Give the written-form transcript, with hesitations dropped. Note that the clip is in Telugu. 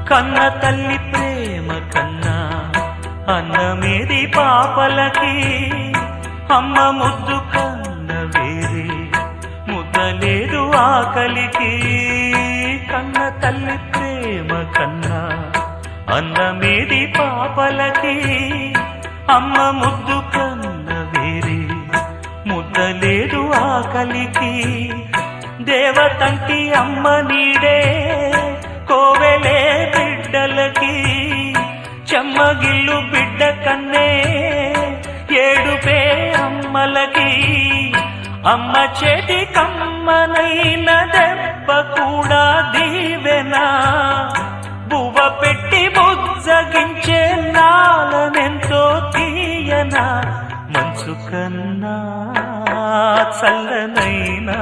కన్న తల్లి ప్రేమ కన్నా అన్నమేది పాపలకి, అమ్మ ముద్దు కన్న వేరే ముద్దలేదు ఆకలికి. కన్న తల్లి ప్రేమ కన్నా అన్నమేది పాపలకి, అమ్మ ముద్దు కన్న వేరే ముద్దలేదు ఆకలికి. దేవతంటి అమ్మ నీడే కోవెలే బిడ్డలకి, చెమ్మగిల్లు బిడ్డ కన్నే ఏడుపే అమ్మలకి. అమ్మ చేతి కమ్మనైన దెబ్బ కూడా దీవెనా, బువ్వ పెట్టి బుజ్జగించే నాలనెంతో తీయనా. మనసు కన్నా చల్లనైనా